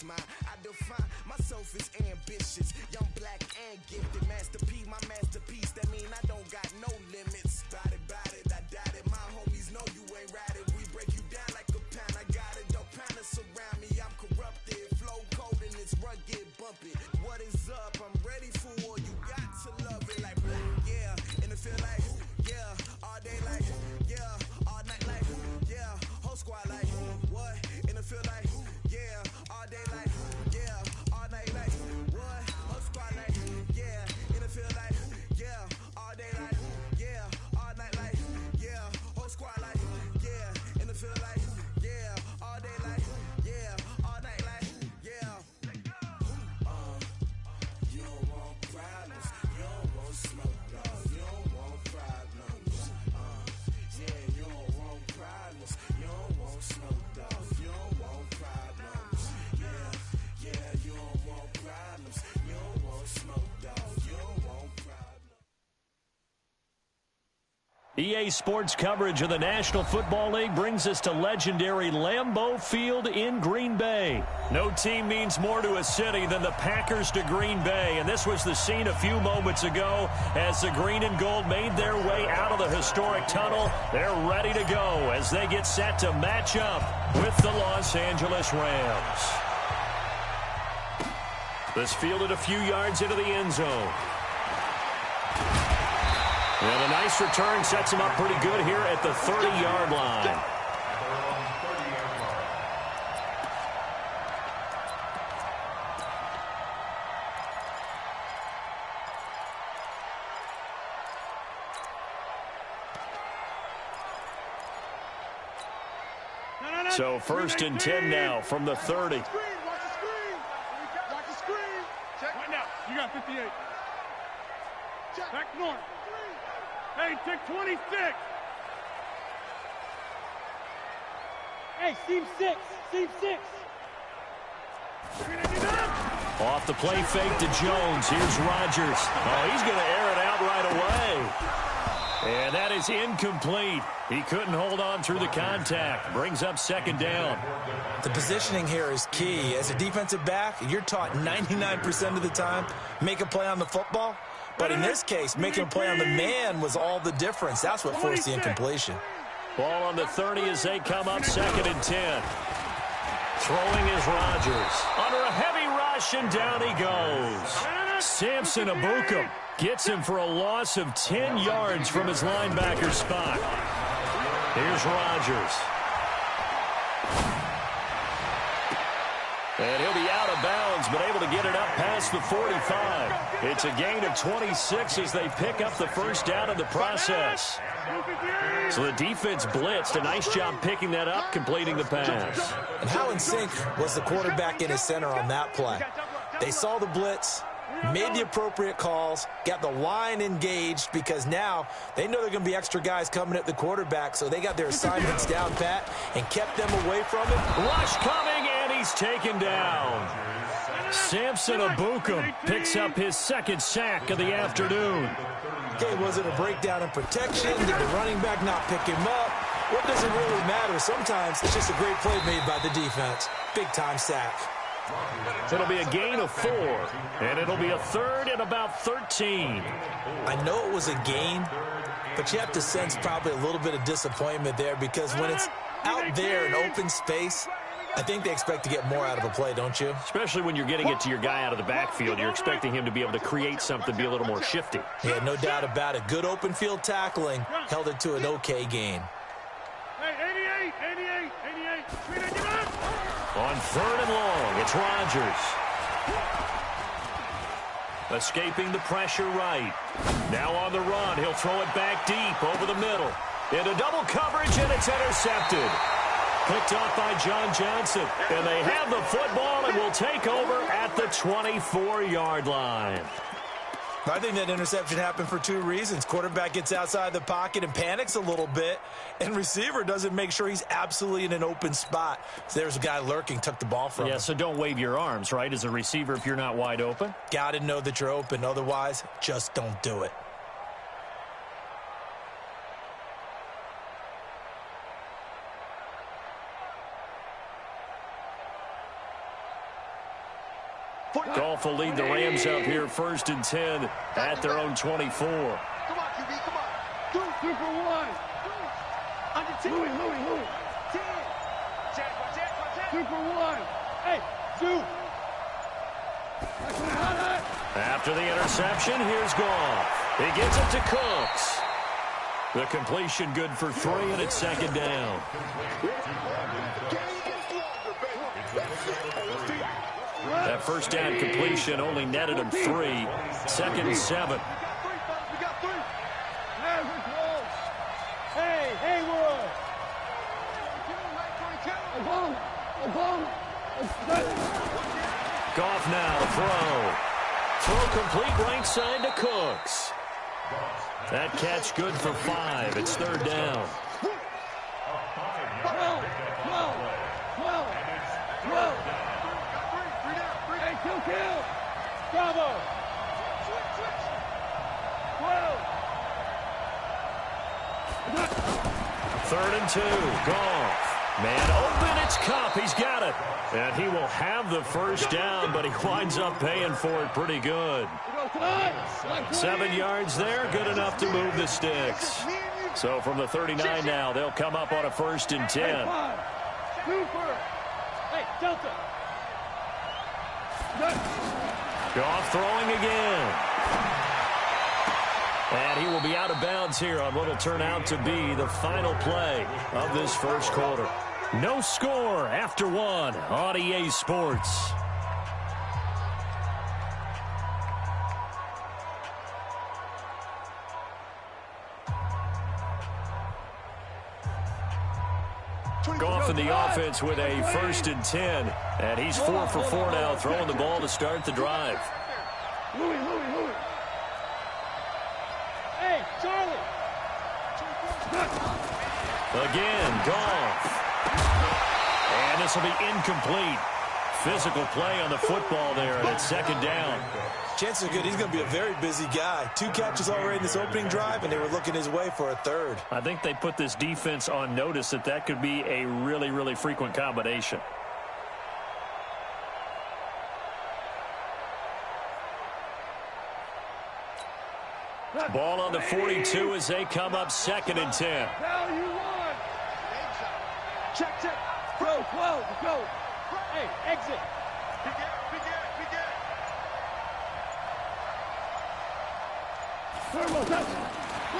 is mine. I define myself as ambitious, young, black, and gifted. Master P, my masterpiece. That mean I don't got no limits. Bout it, I doubt it. My homies know you ain't ride it. We break you down like a pound. I got it, don't pound us around me. I'm corrupted, flow cold and it's rugged, bumpy. What is up? I'm ready for war. You got to love it like, yeah. And it feel like, yeah. All day like, yeah. All night like, yeah. Whole squad like, what? And it feel like, yeah. All day like, yeah. All night like, what? Whole squad like, yeah. And it feel like, yeah. All day like, yeah. All night like, yeah. Whole squad like, yeah. And it feel like, yeah. All day like, yeah. All night like, yeah. You don't want problems. You don't want smoke, dog. You don't want problems. Yeah, you don't want problems. You don't want smoke, dog. You don't want problems. Yeah, you don't want problems. You don't want smoke, dog. You don't want problems. EA Sports coverage of the National Football League brings us to legendary Lambeau Field in Green Bay. No team means more to a city than the Packers to Green Bay, and this was the scene a few moments ago as the green and gold made their way out of the historic tunnel. They're ready to go as they get set to match up with the Los Angeles Rams. This fielded a few yards into the end zone. And a nice return sets him up pretty good here at the 30-yard line. So 1st and 10 now from the 30. Watch the screen. Check. Right now. You got 58. Check. Back north. Hey, check 26. Hey, seam 6. Off the play fake to Jones. Here's Rodgers. Oh, he's going to air it out right away. And that is incomplete. He couldn't hold on through the contact. Brings up 2nd down. The positioning here is key. As a defensive back, you're taught 99% of the time, make a play on the football. But in this case, making a play on the man was all the difference. That's what forced the incompletion. Ball on the 30 as they come up 2nd and 10. Throwing is Rodgers. Under a heavy rush, and down he goes. Samson Ebukam gets him for a loss of 10 yards from his linebacker spot. Here's Rodgers. And he'll be out of bounds, but able to get it up past the 45. It's a gain of 26 as they pick up the 1st down in the process. So the defense blitzed. A nice job picking that up, completing the pass. And how in sync was the quarterback in his center on that play? They saw the blitz, made the appropriate calls, got the line engaged because now they know there are going to be extra guys coming at the quarterback, so they got their assignments down pat and kept them away from it. Rush coming, and he's taken down. Samson Ebukam picks up his 2nd sack of the afternoon. Okay, was it a breakdown in protection? Did the running back not pick him up? What does it really matter? Sometimes it's just a great play made by the defense. Big-time sack. It'll be a gain of 4, and it'll be a 3rd and about 13. I know it was a gain, but you have to sense probably a little bit of disappointment there because when it's out there in open space, I think they expect to get more out of a play, don't you? Especially when you're getting it to your guy out of the backfield. You're expecting him to be able to create something, be a little more shifty. Yeah, no doubt about it. Good open field tackling held it to an okay gain. Hey, 88. On 3rd and long, it's Rodgers. Escaping the pressure right. Now on the run, he'll throw it back deep over the middle. Into double coverage, and it's intercepted. Picked off by John Johnson. And they have the football and will take over at the 24-yard line. I think that interception happened for 2 reasons. Quarterback gets outside the pocket and panics a little bit, and receiver doesn't make sure he's absolutely in an open spot. So there's a guy lurking, took the ball from him. Yeah, so don't wave your arms, right, as a receiver if you're not wide open? Got to know that you're open. Otherwise, just don't do it. Goff will lead the Rams up here 1st and 10 at their own 24. Come on, QB, come on. Two for one. Under 10. Louis. 10. Check. 2 for 1. Hey, 2. After the interception, here's Goff. He gets it to Cooks. The completion good for 3, and it's 2nd down. That first down completion only netted him 3. 2nd and 7. We got 3. Man, we're close. Hey, Haywood. Goff now, throw complete right side to Cooks. That catch good for 5. It's 3rd down. 12. Hey, kill. Bravo. 12. 3rd and 2. Goff. Man open, it's Cup. He's got it. And he will have the first down, but he winds up paying for it pretty good. 7 yards there, good enough to move the sticks. So from the 39 now, they'll come up on a 1st and 10. Hey, Delta. Goff throwing again. And he will be out of bounds here on what will turn out to be the final play of this first quarter. No score after 1 on EA Sports. Goff in the offense with a 1st and 10. And he's 4 for 4 now, throwing the ball to start the drive. Louis. Hey, Charlie. Again, Goff. And this will be incomplete. Physical play on the football there, and it's 2nd down. Chances are good he's going to be a very busy guy. 2 catches already in this opening drive, and they were looking his way for a 3rd. I think they put this defense on notice that could be a really, really frequent combination. Ball on the 42 as they come up 2nd and 10. Now you won. Check. Go. Hey, exit.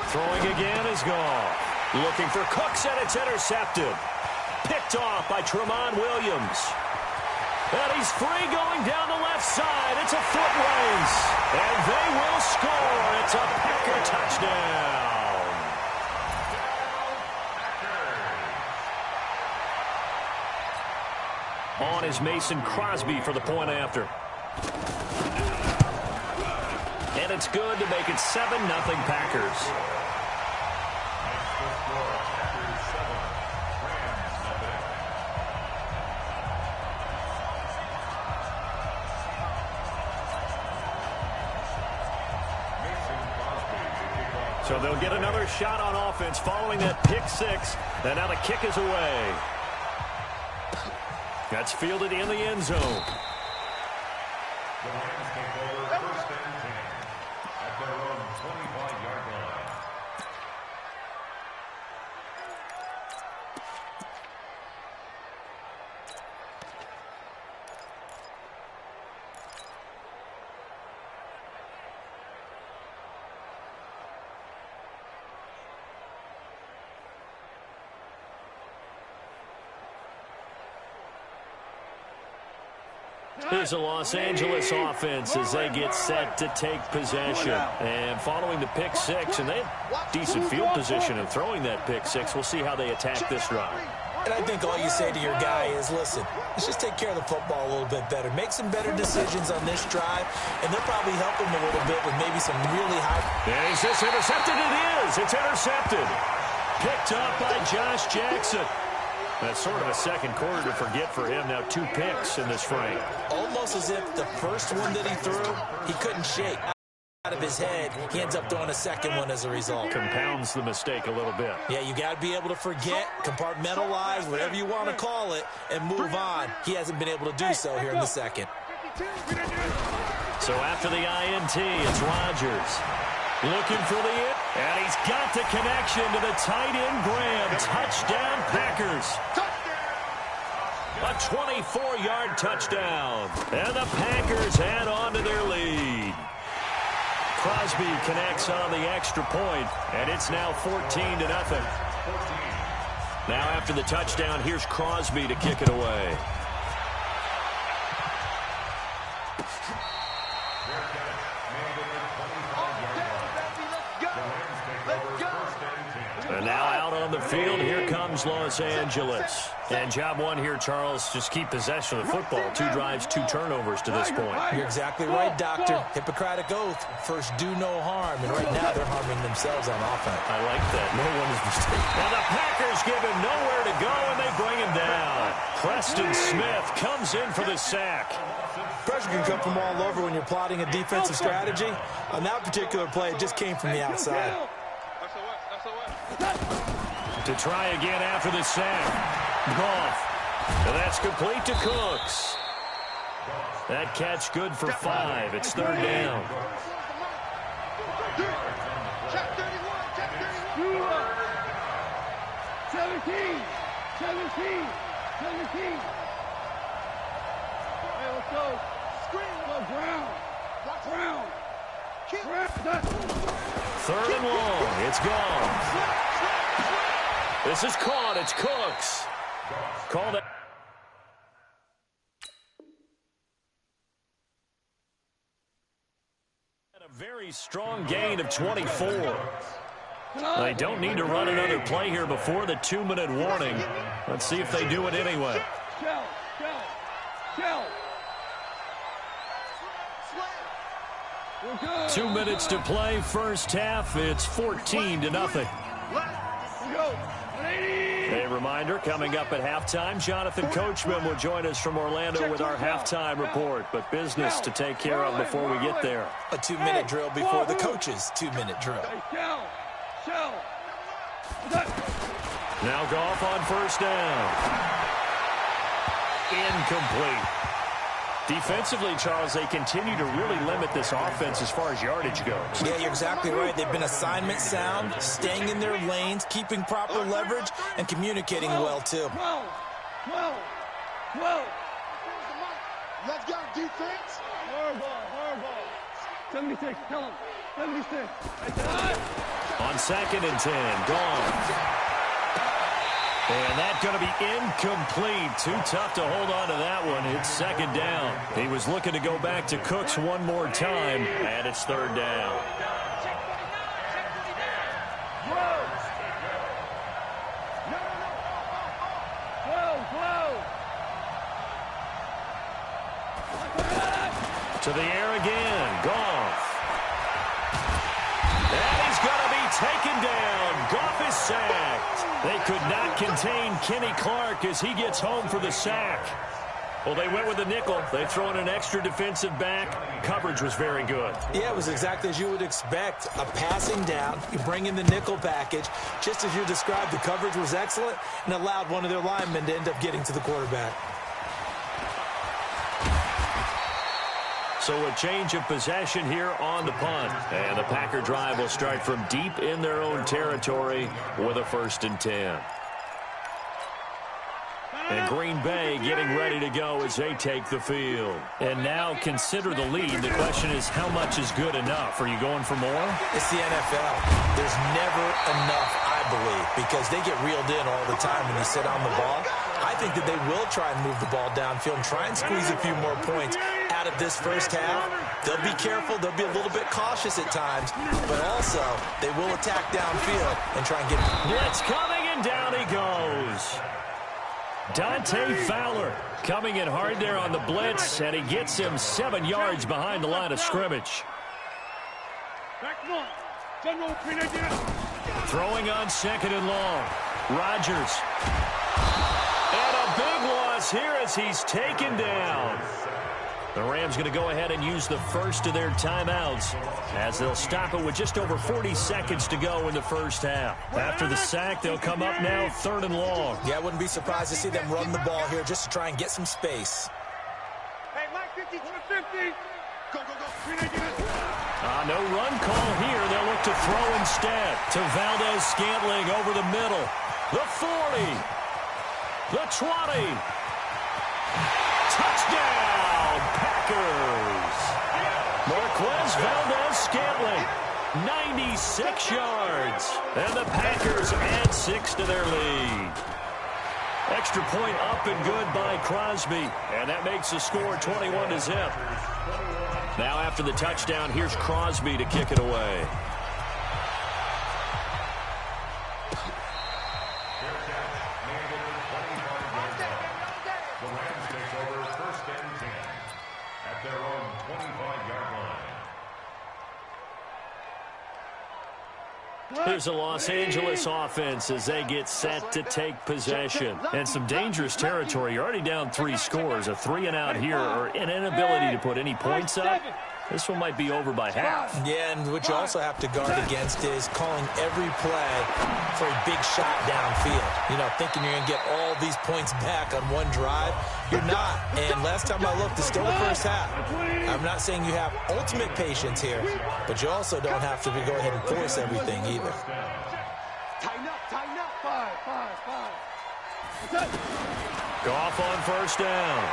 Throwing again is Goff. Looking for Cooks, and it's intercepted. Picked off by Tramon Williams. And he's free going down the left side. It's a foot race. And they will score. It's a Packer touchdown. On is Mason Crosby for the point after. And it's good to make it 7-0 Packers. So they'll get another shot on offense following that pick 6. And now the kick is away. That's fielded in the end zone. The Rams take over 1st and 10 at their own 25-yard line. Here's the Los Angeles offense as they get set to take possession. And following the pick 6, and they have decent field position in throwing that pick 6. We'll see how they attack this drive. And I think all you say to your guy is, listen, let's just take care of the football a little bit better. Make some better decisions on this drive, and they'll probably help him a little bit with maybe some really high. And is this intercepted? It is. It's intercepted. Picked up by Josh Jackson. That's sort of a second quarter to forget for him. Now 2 picks in this frame. Almost as if the first one that he threw, he couldn't shake out of his head. He ends up throwing a second one as a result. Compounds the mistake a little bit. Yeah, you got to be able to forget, compartmentalize, whatever you want to call it, and move on. He hasn't been able to do so here in the second. 52. So after the INT, it's Rodgers. Looking for the in, and he's got the connection to the tight end Graham. Touchdown, Packers. A 24-yard touchdown. And the Packers add on to their lead. Crosby connects on the extra point, and it's now 14-0. Now after the touchdown, here's Crosby to kick it away. And now out on the field, here comes Los Angeles. And job one here, Charles, just keep possession of the football. 2 drives, 2 turnovers to this point. You're exactly right, Doctor. Hippocratic oath, first do no harm. And right now they're harming themselves on offense. I like that. No one is mistaken. Now the Packers give him nowhere to go, and they bring him down. Preston Smith comes in for the sack. Pressure can come from all over when you're plotting a defensive strategy. On that particular play, it just came from the outside. To try again after the sack. Goff. And that's complete to Cooks. That catch good for 5. It's 3rd down. Check 31. 17. Hey, let's go. Screen. Go Brown. 3rd and long. It's gone. This is caught. It's Cooks. Called it. A very strong gain of 24. They don't need to run another play here before the 2-minute warning. Let's see if they do it anyway. Shell. 2 minutes to play, first half. It's 14-0. A reminder, coming up at halftime, Jonathan Coachman will join us from Orlando with our halftime report. But business to take care of before we get there. A 2-minute drill before the coach's 2-minute drill. Now Goff on first down. Incomplete. Defensively, Charles, they continue to really limit this offense as far as yardage goes. Yeah, you're exactly right. They've been assignment sound, staying in their lanes, keeping proper leverage, and communicating well, too. 12. Let's go, defense. Hardball. 76, tell him. 76. On 2nd and 10, gone. And that's going to be incomplete. Too tough to hold on to that one. It's 2nd down. He was looking to go back to Cooks one more time, and it's 3rd down. To the air again. Goff. And he's going to be taken down. Goff is sacked. They could not contain Kenny Clark as he gets home for the sack. Well, they went with the nickel. They throw in an extra defensive back. Coverage was very good. Yeah, it was exactly as you would expect. A passing down. You bring in the nickel package. Just as you described, the coverage was excellent and allowed one of their linemen to end up getting to the quarterback. So a change of possession here on the punt. And the Packer drive will start from deep in their own territory with a 1st and 10. And Green Bay getting ready to go as they take the field. And now consider the lead. The question is, how much is good enough? Are you going for more? It's the NFL. There's never enough, I believe, because they get reeled in all the time when you sit on the ball. I think that they will try and move the ball downfield and try and squeeze a few more points out of this first half. They'll be careful. They'll be a little bit cautious at times, but also they will attack downfield and try and get... Blitz coming, and down he goes. Dante Fowler coming in hard there on the blitz, and he gets him 7 yards behind the line of scrimmage. Throwing on 2nd and long. Rodgers. And a big loss here as he's taken down. The Rams going to go ahead and use the first of their timeouts as they'll stop it with just over 40 seconds to go in the first half. After the sack, they'll come up now 3rd and long. Yeah, I wouldn't be surprised to see them run the ball here just to try and get some space. Hey, Mike 50, 50. No run call here. They'll look to throw instead to Valdez-Scantling over the middle. The 40. The 20. Touchdown, Packers. Marquez Valdez-Scantling, 96 yards. And the Packers add 6 to their lead. Extra point up and good by Crosby. And that makes the score 21-0. Now after the touchdown, here's Crosby to kick it away. The Rams take over 1st and 10 at their own 25-yard line. Here's the Los Angeles offense as they get set to take possession. And some dangerous territory. You're already down 3 scores. A 3-and-out here or an inability to put any points up. This one might be over by half. Yeah, and what you also have to guard against is calling every play for a big shot downfield. You know, thinking you're going to get all these points back on one drive. You're not. And last time I looked, it's still the first half. I'm not saying you have ultimate patience here, but you also don't have to go ahead and force everything either. Tighten up, tighten up. 5. Goff on 1st down.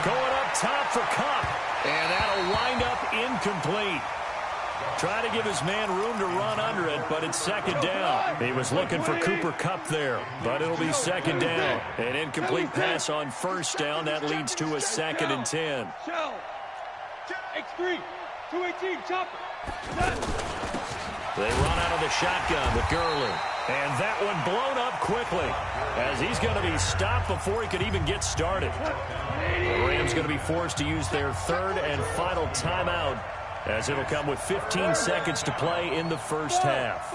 Going up top for Kupp. And that'll wind up incomplete. Trying to give his man room to run under it, but it's 2nd down. He was looking for Cooper Kupp there, but it'll be 2nd down. An incomplete pass on 1st down. That leads to a 2nd and 10. X3, 218, chopper. They run out of the shotgun with Gurley. And that one blown up quickly as he's going to be stopped before he could even get started. The Rams going to be forced to use their 3rd and final timeout as it'll come with 15 seconds to play in the first half.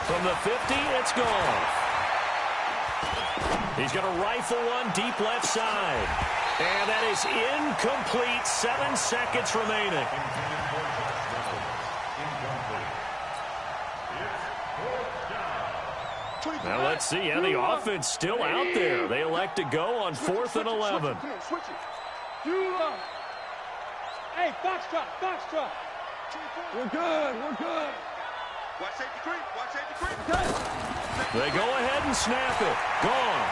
From the 50, it's gone. He's going to rifle one deep left side. And that is incomplete. 7 seconds remaining. Now let's see. Yeah, the offense still out there. They elect to go on 4th and 11. Switch it. Hey, box drop. We're good. Watch safety creep. They go ahead and snap it. Gone.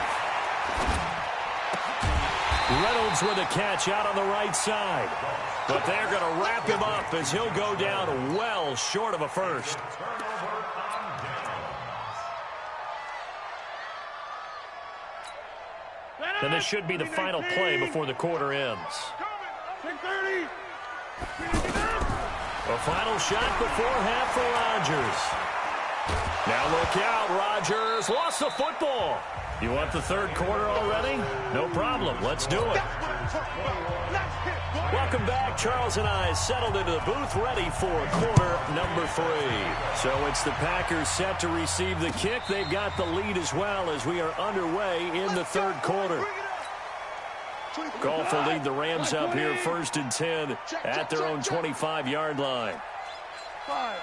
Reynolds with a catch out on the right side. But they're going to wrap him up as he'll go down well short of a first. And this should be the final play before the quarter ends. A final shot before half for Rodgers. Now look out, Rodgers lost the football. You want the 3rd quarter already? No problem, let's do it. Welcome back. Charles and I settled into the booth ready for quarter number 3. So it's the Packers set to receive the kick. They've got the lead as well as we are underway in the 3rd quarter. Goff will lead the Rams up here 1st and 10 at their own 25-yard line. 5.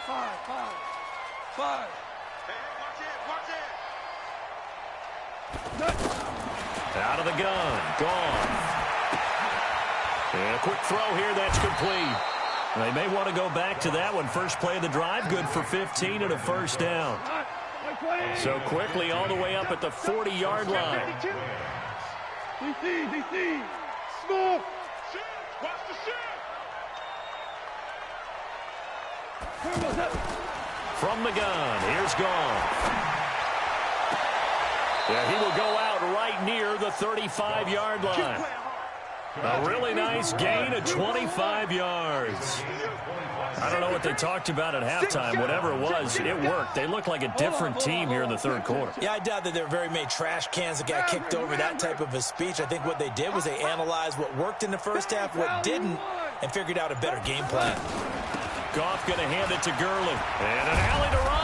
Out of the gun. Gone. And a quick throw here. That's complete. They may want to go back to that one. First play of the drive. Good for 15 and a 1st down. So quickly all the way up at the 40-yard line. DC. Small. Watch the shit. From the gun. Here's Goff. Yeah, he will go out right near the 35-yard line. A really nice gain of 25 yards. I don't know what they talked about at halftime. Whatever it was, it worked. They look like a different team here in the 3rd quarter. Yeah, I doubt that there were very many trash cans that got kicked over, that type of a speech. I think what they did was they analyzed what worked in the first half, what didn't, and figured out a better game plan. Goff going to hand it to Gurley. And an alley to run.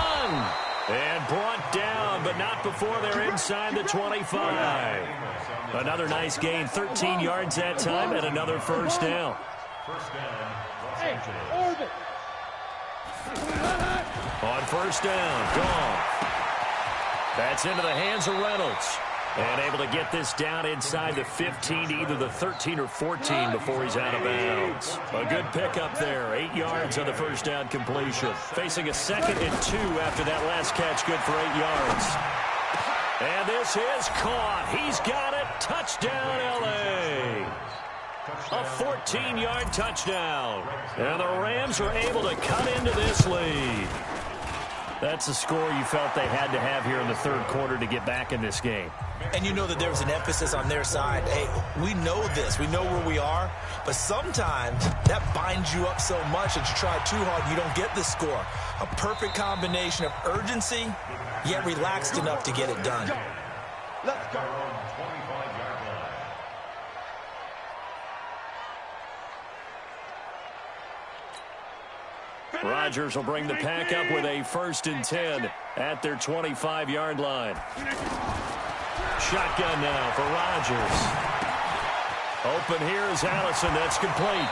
And brought down, but not before they're inside the 25. Another nice gain, 13 yards that time, and another 1st down. On 1st down, Goff. That's into the hands of Reynolds. And able to get this down inside the 15, either the 13 or 14 before he's out of bounds. A good pickup there. 8 yards on the first down completion. Facing a 2nd and 2 after that last catch. Good for 8 yards. And this is caught. He's got it. Touchdown, L.A. A 14-yard touchdown. And the Rams are able to cut into this lead. That's a score you felt they had to have here in the third quarter to get back in this game. And you know that there was an emphasis on their side. Hey, we know this. We know where we are. But sometimes that binds you up so much that you try too hard, you don't get the score. A perfect combination of urgency, yet relaxed enough to get it done. Let's go. Rodgers will bring the pack up with a 1st and 10 at their 25-yard line. Shotgun now for Rodgers. Open here is Allison. That's complete.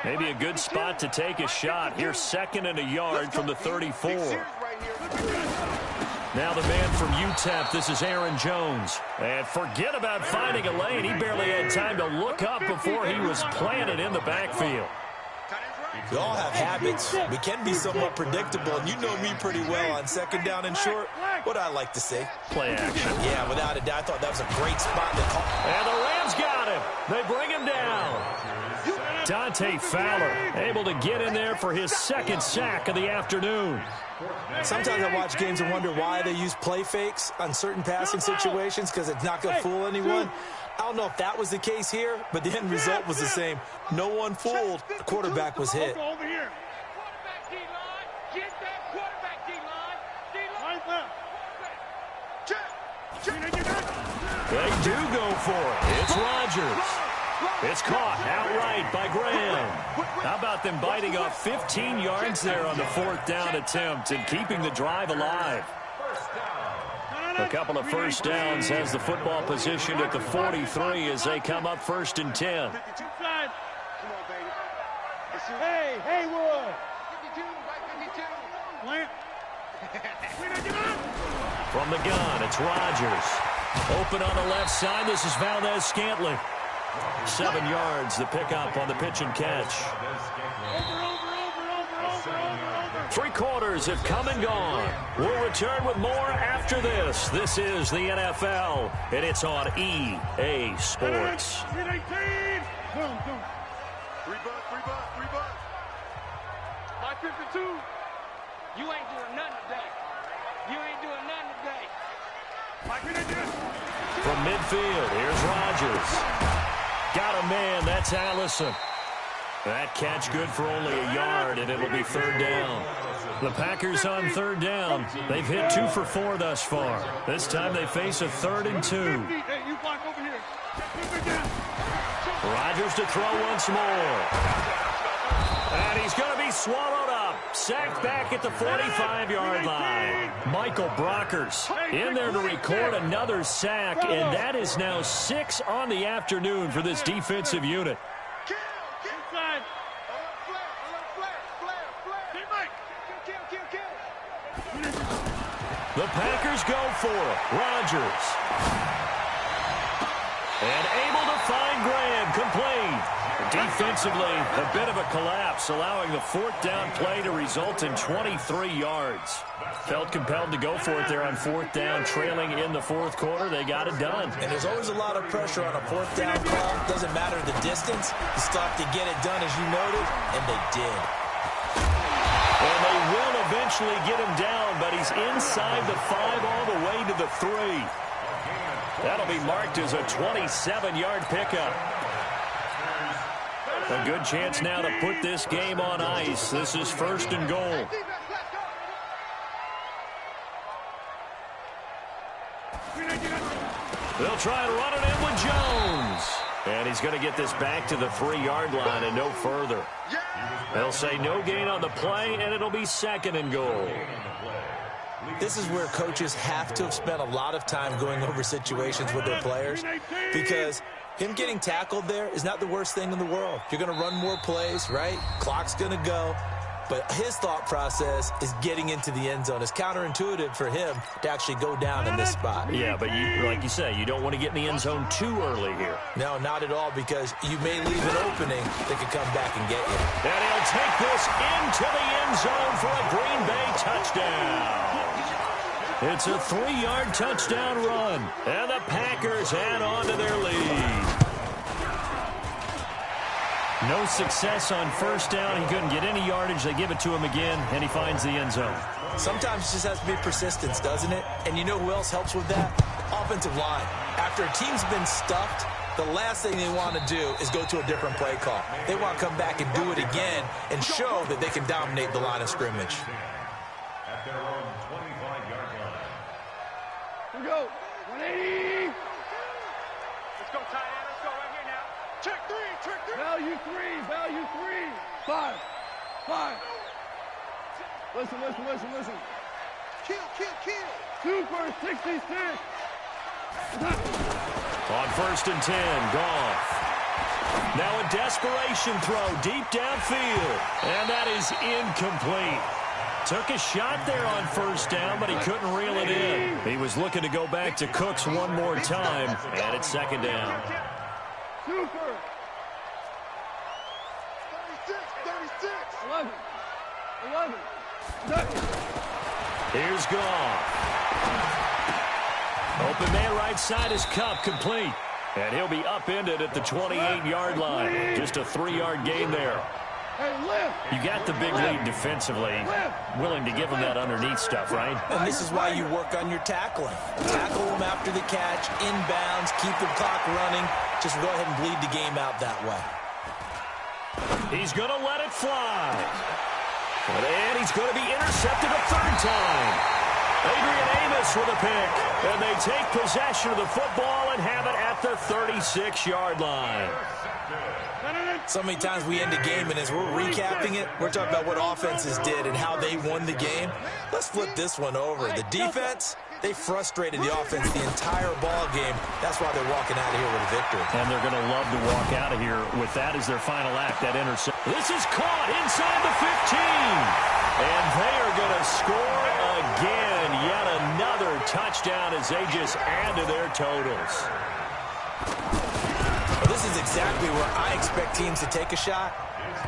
Maybe a good spot to take a shot. Here's 2nd and a yard from the 34. Now the man from UTEP, this is Aaron Jones. And forget about finding a lane. He barely had time to look up before he was planted in the backfield. We all have habits. We can be somewhat predictable, and you know me pretty well on 2nd down and short. What I like to say. Play action. Yeah, without a doubt, I thought that was a great spot to call. And the Rams got him. They bring him down. Dante Fowler able to get in there for his 2nd sack of the afternoon. Sometimes I watch games and wonder why they use play fakes on certain passing situations because it's not going to fool anyone. I don't know if that was the case here, but the end result was the same. No one fooled. The quarterback was hit. Over here. Quarterback D-line. Get that quarterback D-line. D-line. They do go for it. It's Rodgers. It's caught outright by Graham. How about them biting off 15 yards there on the 4th down attempt and keeping the drive alive? A couple of first downs has the football positioned at the 43 as they come up 1st and 10. Hey, Haywood. From the gun, it's Rodgers. Open on the left side. This is Valdez-Scantling. 7 yards, the pickup on the pitch and catch. 3 quarters have come and gone. We'll return with more after this. This is the NFL, and it's on EA Sports. 3-19. Boom. 552. You ain't doing nothing today. From midfield, here's Rodgers. Got a man, that's Allison. That catch good for only a yard, and it'll be 3rd down. The Packers on 3rd down. They've hit 2 for 4 thus far. This time they face a 3rd and 2. Hey, you block over here. Rodgers to throw once more. And he's going to be swallowed up. Sacked back at the 45-yard line. Michael Brockers in there to record another sack, and that is now 6 on the afternoon for this defensive unit. The Packers go for it. Rodgers. And able to find Graham, complete. Defensively, a bit of a collapse, allowing the 4th down play to result in 23 yards. Felt compelled to go for it there on 4th down, trailing in the 4th quarter. They got it done. And there's always a lot of pressure on a 4th down call. Doesn't matter the distance. You still have to get it done, as you noted, and they did. And they will eventually get him down, but he's inside the 5 all the way to the 3. That'll be marked as a 27-yard pickup. A good chance now to put this game on ice. This is 1st and goal. They'll try and run it in with Jones. And he's going to get this back to the 3-yard line and no further. They'll say no gain on the play, and it'll be 2nd and goal. This is where coaches have to have spent a lot of time going over situations with their players, because him getting tackled there is not the worst thing in the world. You're going to run more plays, right? Clock's going to go. But his thought process is getting into the end zone. It's counterintuitive for him to actually go down in this spot. Yeah, but like you say, you don't want to get in the end zone too early here. No, not at all, because you may leave an opening that could come back and get you. And he'll take this into the end zone for a Green Bay touchdown. It's a 3-yard touchdown run, and the Packers add on to their lead. No success on first down. He couldn't get any yardage. They give it to him again, and he finds the end zone. Sometimes it just has to be persistence, doesn't it? And you know who else helps with that? Offensive line. After a team's been stuffed, the last thing they want to do is go to a different play call. They want to come back and do it again and show that they can dominate the line of scrimmage. At their own 25-yard line. Here we go. 180. Let's go, tight end. Let's go right here now. Check three. Value three. 5. Listen. Kill. Super 66. On 1st and 10, Goff. Now a desperation throw deep downfield, and that is incomplete. Took a shot there on first down, but he couldn't reel it in. He was looking to go back to Cooks one more time, and it's 2nd down. Super. 36. 11. Here's Goff. Open man right side is Cup, complete. And he'll be upended at the 28-yard line. Just a 3-yard gain there. You got the big lead defensively. Willing to give him that underneath stuff, right? And this is why you work on your tackling. Tackle them after the catch, inbounds, keep the clock running. Just go ahead and bleed the game out that way. He's going to let it fly. And he's going to be intercepted a 3rd time. Adrian Amos with a pick. And they take possession of the football and have it at the 36-yard line. So many times we end a game, and as we're recapping it, we're talking about what offenses did and how they won the game. Let's flip this one over. The defense, they frustrated the offense the entire ball game. That's why they're walking out of here with a victory. And they're going to love to walk out of here with that as their final act, that intercept. This is caught inside the 15. And they are going to score again. Yet another touchdown as they just add to their totals. This is exactly where I expect teams to take a shot.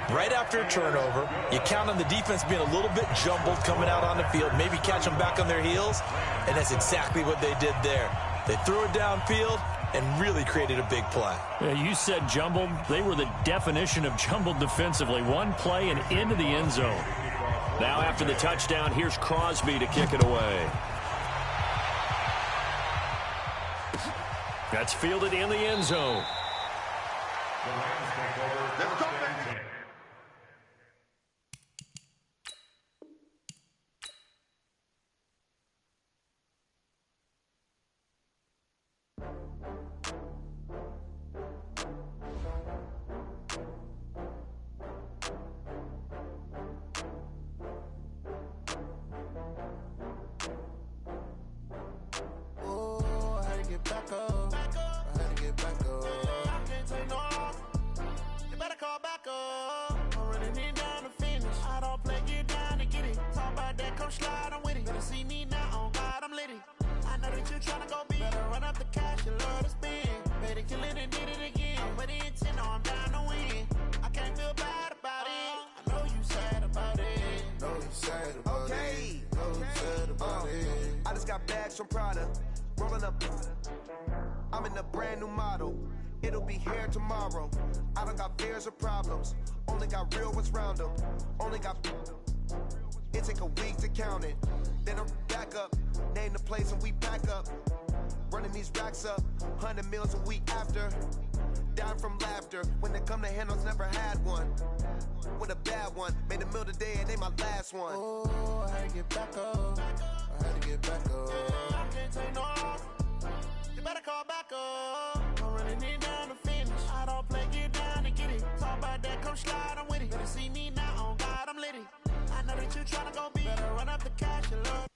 Right after a turnover, you count on the defense being a little bit jumbled coming out on the field, maybe catch them back on their heels, and that's exactly what they did there. They threw it downfield and really created a big play. Yeah, you said jumbled. They were the definition of jumbled defensively. One play and into the end zone. Now after the touchdown, here's Crosby to kick it away. That's fielded in the end zone. The Rams take over 1st and 10. I just got bags from Prada, rolling up. I'm in a brand new model. It'll be here tomorrow. I don't got fears or problems. Only got real ones round them. Only got. It take a week to count it. Then I'm back up. Name the place and we pack up. Running these racks up. 100 meals a week after. Down from laughter. When they come to handles, never had one. With a bad one. Made a meal today and they my last one. Oh, I had to get back up. I had to get back up. I can't take no off. You better call back up. I'm running it down to finish. I don't play, get down and get it. Talk about that, come slide, I'm with it. Better see me now, on God, I'm litty. I know that you tryna go be. Better run up the cash, you love.